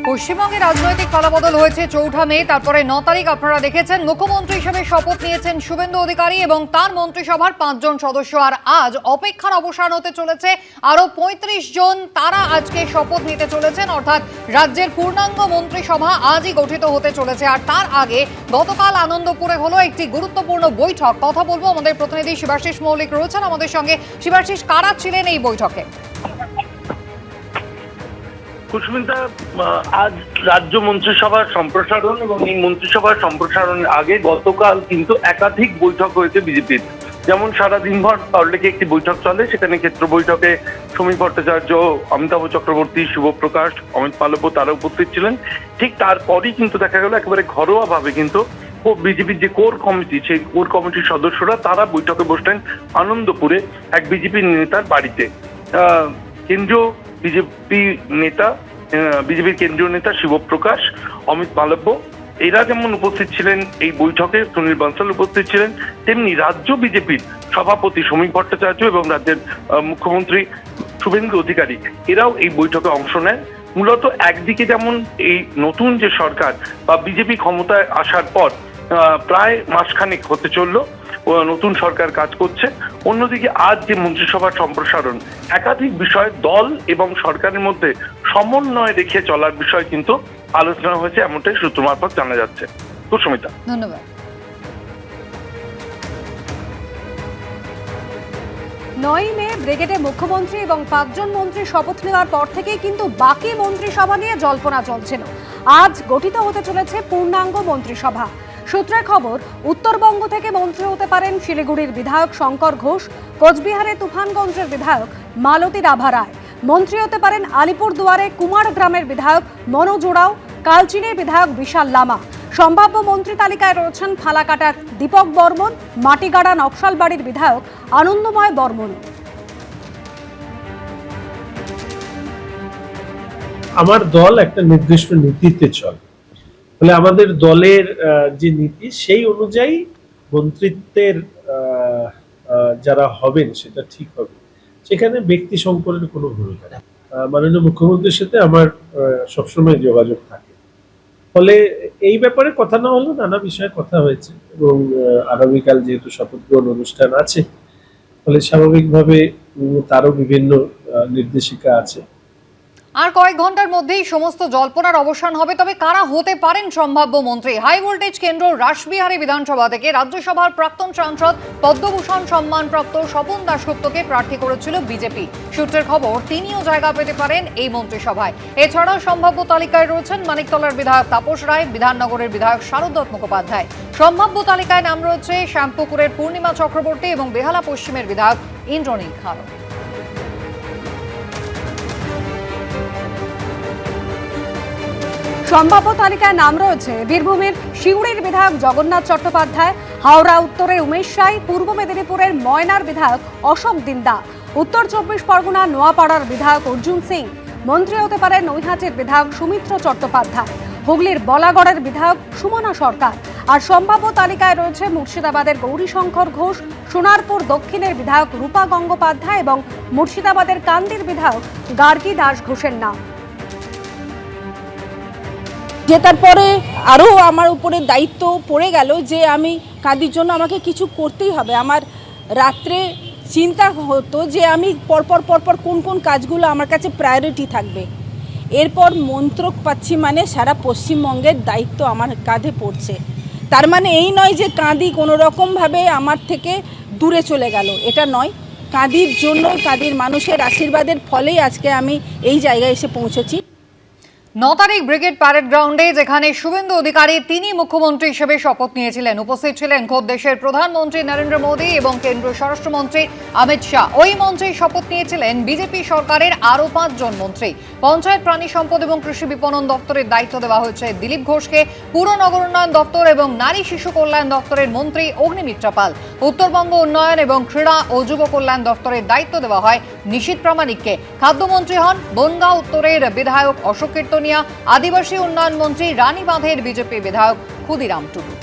পশ্চিমবঙ্গে রাজনৈতিক পালাবদল হয়েছে ৪ঠা মে, তারপরে ৯ তারিখ আপনারা দেখেছেন মুখ্যমন্ত্রী হিসেবে শপথ নিয়েছেন শুভেন্দু অধিকারী এবং তার মন্ত্রিসভার ৫ জন সদস্য। আর আজ অপেক্ষার অবসান হতে চলেছে আরো ৩৫ জন, তারা আজকে শপথ নিতে চলেছেন, অর্থাৎ রাজ্যের পূর্ণাঙ্গ মন্ত্রিসভা আজই গঠিত হতে চলেছে। আর তার আগে গতকাল আনন্দপুরে হলো একটি গুরুত্বপূর্ণ বৈঠক। কথা বলবো, আমাদের প্রতিনিধি শিবাশিস মৌলিক রয়েছেন আমাদের সঙ্গে। শিবাশিস, কারা ছিলেন এই বৈঠকে? কুসুমিতা, আজ রাজ্য মন্ত্রিসভার সম্প্রসারণ এবং এই মন্ত্রিসভার সম্প্রসারণের আগে গতকাল কিন্তু একাধিক বৈঠক হয়েছে বিজেপির। যেমন সারাদিনভর সল্টলেকে একটি বৈঠক চলে, সেখানে ক্ষেত্র বৈঠকে সমীর ভট্টাচার্য, অমিতাভ চক্রবর্তী, শুভপ্রকাশ, অমিত মালব্য তারা উপস্থিত ছিলেন। ঠিক তারপরই কিন্তু দেখা গেল একেবারে ঘরোয়া ভাবে কিন্তু বিজেপির যে কোর কমিটি, সেই কোর কমিটির সদস্যরা তারা বৈঠকে বসলেন আনন্দপুরে এক বিজেপির নেতার বাড়িতে। কেন্দ্রীয় বিজেপির কেন্দ্রীয় নেতা শিবপ্রকাশ, অমিত মালব্য এরা যেমন উপস্থিত ছিলেন এই বৈঠকে, সুনীল বানসাল উপস্থিত ছিলেন, তেমনি রাজ্য বিজেপির সভাপতি সমীর ভট্টাচার্য এবং রাজ্যের মুখ্যমন্ত্রী শুভেন্দু অধিকারী এরাও এই বৈঠকে অংশ নেন। মূলত একদিকে যেমন এই নতুন যে সরকার বা বিজেপি ক্ষমতায় আসার পর প্রায় মাসখানেক হতে চললো নতুন সরকার কাজ করছে, অন্যদিকে আজ যে মন্ত্রিসভার সম্প্রসারণ, একাধিক বিষয় দল এবং সরকারের মধ্যে সমন্বয় রেখে চলার বিষয় কিন্তু আলোচনা হয়েছে, এমনটাই সূত্র মারফত জানা যাচ্ছে। কুসুমিতা, ধন্যবাদ। ৯ মে ব্রিগেডে মুখ্যমন্ত্রী এবং ৫ জন মন্ত্রী শপথ নেওয়ার পর থেকেই কিন্তু বাকি মন্ত্রিসভা নিয়ে জল্পনা চলছিল। আজ গঠিত হতে চলেছে পূর্ণাঙ্গ মন্ত্রিসভা। সূত্রের খবর, উত্তরবঙ্গ থেকে মন্ত্রী হতে পারেন শিলিগুড়ির বিধায়ক শঙ্কর ঘোষ, কোচবিহারে তুফানগঞ্জের বিধায়ক মালতী রাভা রায়, মন্ত্রী হতে পারেন আলিপুরদুয়ারে কুমারগ্রামের বিধায়ক মনোজ ওরাও, কালচিনির বিধায়ক বিশাল লামা। সম্ভাব্য মন্ত্রী তালিকায় রয়েছেন ফালাকাটার দীপক বর্মন, মাটিগাড়া নকশালবাড়ির বিধায়ক আনন্দময় বর্মন। আমার দল একটা নির্দিষ্ট নীতিতে চলে, ফলে আমাদের দলের যে নীতি সেই অনুযায়ী মন্ত্রিত্বের যারা হবেন সেটা ঠিক হবে, সেখানে ব্যক্তি সংকলনের কোনো ভূমিকা নেই। মাননীয় মুখ্যমন্ত্রীর সাথে আমার সবসময় যোগাযোগ থাকে, ফলে এই ব্যাপারে কথা না হলেও নানা বিষয়ে কথা হয়েছে এবং আগামীকাল যেহেতু শপথ গ্রহণ অনুষ্ঠান আছে, ফলে স্বাভাবিকভাবে তারও বিভিন্ন নির্দেশিকা আছে। আর কয়েক ঘন্টার মধ্যেই সমস্ত জল্পনার অবসান হবে। তবে কারা হতে পারেন সম্ভাব্য মন্ত্রী? হাই ভোল্টেজ কেন্দ্র রাসবিহারী বিধানসভা থেকে রাজ্যসভার প্রাক্তন সাংসদ পদ্মভূষণ সম্মানপ্রাপ্ত স্বপন দাশগুপ্তকে প্রার্থী করেছিল বিজেপি। সূত্রের খবর, তিনিও জায়গা পেতে পারেন এই মন্ত্রিসভায়। এছাড়াও সম্ভাব্য তালিকায় রয়েছেন মানিকতলার বিধায়ক তাপস রায়, বিধাননগরের বিধায়ক শারদত্ত মুখোপাধ্যায়। সম্ভাব্য তালিকায় নাম রয়েছে শ্যামপুকুরের পূর্ণিমা চক্রবর্তী এবং বেহালা পশ্চিমের বিধায়ক ইন্দ্রনীল খাড়ো। সম্ভাব্য তালিকায় নাম রয়েছে বীরভূমের সিউড়ির বিধায়ক জগন্নাথ চট্টোপাধ্যায়, হাওড়া উত্তরের উমেশ রায়, পূর্ব মেদিনীপুরের ময়নার বিধায়ক অশোক দিন্দা, উত্তর ২৪ পরগনা নোয়াপাড়ার বিধায়ক অর্জুন সিং, মন্ত্রী হতে পারেন নৈহাটির বিধায়ক সুমিত্র চট্টোপাধ্যায়, হুগলির বলাগড়ের বিধায়ক সুমনা সরকার। আর সম্ভাব্য তালিকায় রয়েছে মুর্শিদাবাদের গৌরীশঙ্কর ঘোষ, সোনারপুর দক্ষিণের বিধায়ক রূপা গঙ্গোপাধ্যায় এবং মুর্শিদাবাদের কান্দির বিধায়ক গার্গী দাস ঘোষের নাম। জেতার পরে আরও আমার উপরে দায়িত্ব পড়ে গেল যে আমি কাঁদির জন্য আমাকে কিছু করতেই হবে। আমার রাত্রে চিন্তা হতো যে আমি পরপর কোন কোন কাজগুলো আমার কাছে প্রায়োরিটি থাকবে। এরপর মন্ত্রক পাচ্ছি, মানে সারা পশ্চিমবঙ্গের দায়িত্ব আমার কাঁধে পড়ছে। তার মানে এই নয় যে কাঁদি কোনো রকমভাবে আমার থেকে দূরে চলে গেল, এটা নয়। কাঁদির জন্য, কাঁদির মানুষের আশীর্বাদের ফলেই আজকে আমি এই জায়গায় এসে পৌঁছেছি। ৯ তারিখ ব্রিগেড প্যারেড গ্রাউন্ডে, যেখানে শুভেন্দু অধিকারী তিনি মুখ্যমন্ত্রী হিসেবে শপথ নিয়েছিলেন, উপস্থিত ছিলেন খোদ দেশের প্রধানমন্ত্রী নরেন্দ্র মোদী এবং কেন্দ্রীয় স্বরাষ্ট্রমন্ত্রী অমিত শাহ। ওই মঞ্চে শপথ নিয়েছিলেন বিজেপি সরকারের আরও ৫ জন মন্ত্রী। পঞ্চায়েত, প্রাণী সম্পদ এবং কৃষি বিপণন দপ্তরের দায়িত্ব দেওয়া হয়েছে দিলীপ ঘোষকে, পুর নগর উন্নয়ন দপ্তর এবং নারী শিশু কল্যাণ দপ্তরের মন্ত্রী অগ্নিমিত্রা পাল, উত্তরবঙ্গ উন্নয়ন এবং ক্রীড়া ও যুব কল্যাণ দপ্তরের দায়িত্ব দেওয়া হয় নিশীথ প্রামাণিককে। খাদ্যমন্ত্রী হন বনগাঁ উত্তরের বিধায়ক অশোক কীর্তনিয়া, আদিবাসী উন্নয়ন মন্ত্রী রানীবাঁধের বিজেপি বিধায়ক ক্ষুদিরাম টুডু।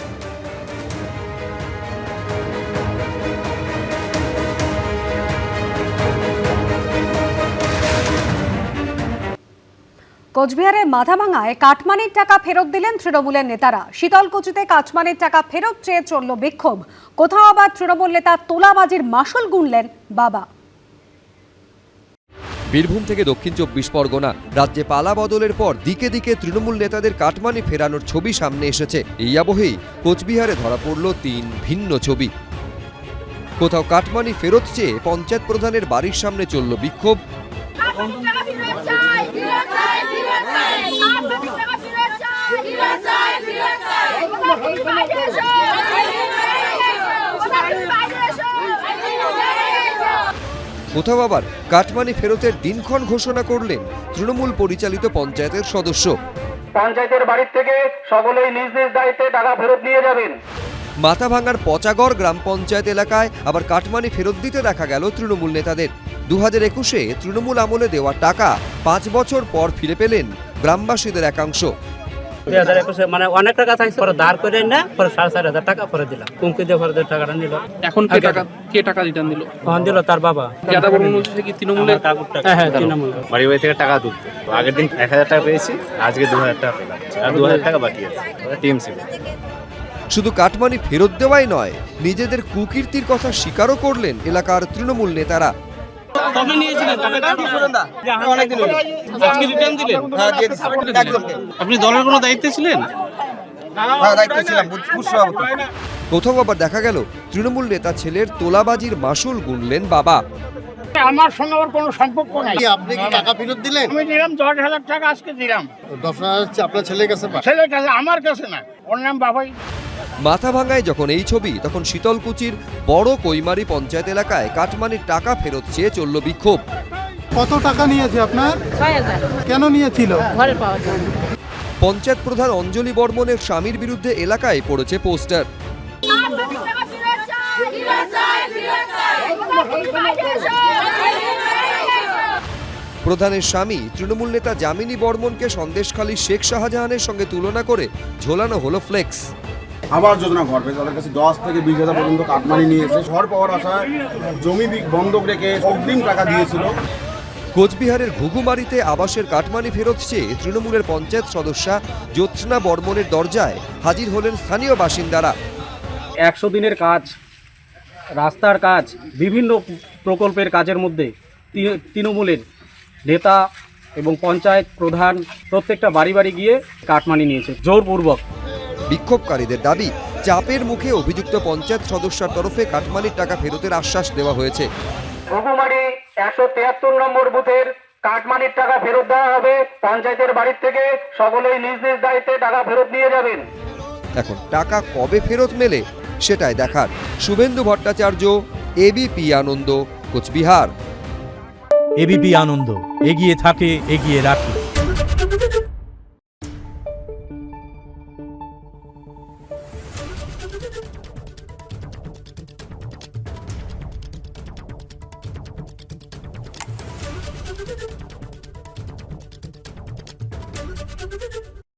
কোচবিহারের মাথাভাঙায় কাটমানির টাকা ফেরত দিলেন তৃণমূলের নেতারা। শীতলকুচিতে কাটমানির টাকা ফেরত চেয়ে চলল বিক্ষোভ। কোথাও আবার তৃণমূল নেতা তোলাবাজির মাসুল গুনলেন বাবা। বীরভূম থেকে দক্ষিণ 24 পরগনা রাজ্যে পালা বদলের পর দিকে দিকে তৃণমূল নেতাদের কাটমানি ফেরানোর ছবি সামনে এসেছে। এই আবহেই কোচবিহারে ধরা পড়ল 3 ভিন্ন ছবি। কোথাও কাটমানি ফেরত চেয়ে পঞ্চায়েত প্রধানের বাড়ির সামনে চলল বিক্ষোভ। কোথাও আবার কাটমানি ফেরতের দিনক্ষণ ঘোষণা করলেন তৃণমূল পরিচালিত পঞ্চায়েতের সদস্য। পঞ্চায়েতের বাড়ির থেকে সকলেই নিজ নিজ দায়িত্বে টাকা ফেরত নিয়ে যাবেন। মাথাভাঙার পচাগড় গ্রাম পঞ্চায়েত এলাকায় আবার কাটমানি ফেরত দিতে দেখা গেল তৃণমূল নেতাদের। 2021-এ তৃণমূল আমলে দেওয়া টাকা 5 বছর পর ফিরে পেলেন গ্রামবাসীদের একাংশ। 2021-এ মানে অনেক টাকা চাইছে, পরে ধার করে না, পরে 4,500 টাকা পরে দিলাম। কুমকি দিয়ে পরে টাকাটা নিল। এখন কে টাকা রিটার্ন দিল? তখন দিল তার বাবা। জ্ঞাতা বর্মন বলছে কি তৃণমূলের হ্যাঁ তৃণমূল। বাড়ি থেকে টাকা তুলতে আগের দিন 1,000 টাকা পেয়েছি, আজকে 2,000 টাকা পেলাম, আর 2,000 টাকা বাকি আছে টিএমসি। শুধু কাটমানি ফেরত দেওয়াই নয়, নিজেদের কুকীর্তির কথা স্বীকারও করলেন এলাকার তৃণমূল নেতারা। কবে নিয়েছিলেন টাকাটা? অনেকদিন হলো। আজকে রিটার্ন দিলেন? হ্যাঁ দিয়ে দিছি একদম। আপনি দলের কোনো দায়িত্বে ছিলেন? হ্যাঁ দায়িত্বে ছিলাম, বুথ সভাপতি। কোথাও আবার দেখা গেল তৃণমূল নেতা ছেলের তোলাবাজির মাসুল গুনলেন বাবা। আমার সঙ্গে ওর কোনো সম্পর্ক নাই। আপনি কি টাকা ফেরত দিলেন? আমি দিলাম 10,000 টাকা, আজকে দিলাম। 10,000 আপনার ছেলের কাছে পাঠান। ছেলের কাছে, আমার কাছে না, ওর নাম বাবাই। মাথাভাঙায় যখন এই ছবি, তখন শীতলকুচির বড় কৈমারি পঞ্চায়েত এলাকায় কাটমানির টাকা ফেরত চেয়ে চলল বিক্ষোভ। কত টাকা নিয়েছে আপনার? 6,000 কেন নিয়েছিল? ঘরে পাওয়া যায়। পঞ্চায়েত প্রধান অঞ্জলি বর্মনের স্বামীর বিরুদ্ধে এলাকায় পড়েছে পোস্টার। প্রধানের স্বামী তৃণমূল নেতা যামিনী বর্মনকে সন্দেশখালী শেখ শাহজাহানের সঙ্গে তুলনা করে ঝোলানো হলো ফ্লেক্স। আবার যোজনা ঘর পেয়েছে, তাদের কাছে 10 থেকে 20,000 পর্যন্ত কাটমানি নিয়েছে। ঘর পাওয়ার আশায় জমি বন্ধক রেখে অগ্রিম টাকা দিয়েছিল। কোচবিহারের ঘুঘুমারিতে আবাসের কাটমানি ফেরত চেয়ে তৃণমূলের পঞ্চায়েত সদস্যা জ্যোৎস্না বর্মনের দরজায় হাজির হলেন স্থানীয় বাসিন্দারা। 100 দিনের কাজ, রাস্তার কাজ, বিভিন্ন প্রকল্পের কাজের মধ্যে তৃণমূলের নেতা এবং পঞ্চায়েত প্রধান প্রত্যেকটা বাড়ি বাড়ি গিয়ে কাটমানি নিয়েছে জোরপূর্বক। বিক্ষোভকারীদের দাবি, চাপের মুখে অভিযুক্ত পঞ্চায়েত সদস্যার তরফে কাটমানির টাকা ফেরতের আশ্বাস দেওয়া হয়েছে। ঘুঘুমারি 173 নম্বর বুথের কাটমানির টাকা ফেরত দেওয়া হবে। পঞ্চায়েতের বাড়ির থেকে সকলেই নিজ নিজ দায়িত্বে টাকা ফেরত নিয়ে যাবেন। এখন টাকা কবে ফেরত মেলে সেটাই দেখার। শুভেন্দু ভট্টাচার্য, এবিপি আনন্দ, কোচবিহার। এবিপি আনন্দ, এগিয়ে থাকে, এগিয়ে রাখে।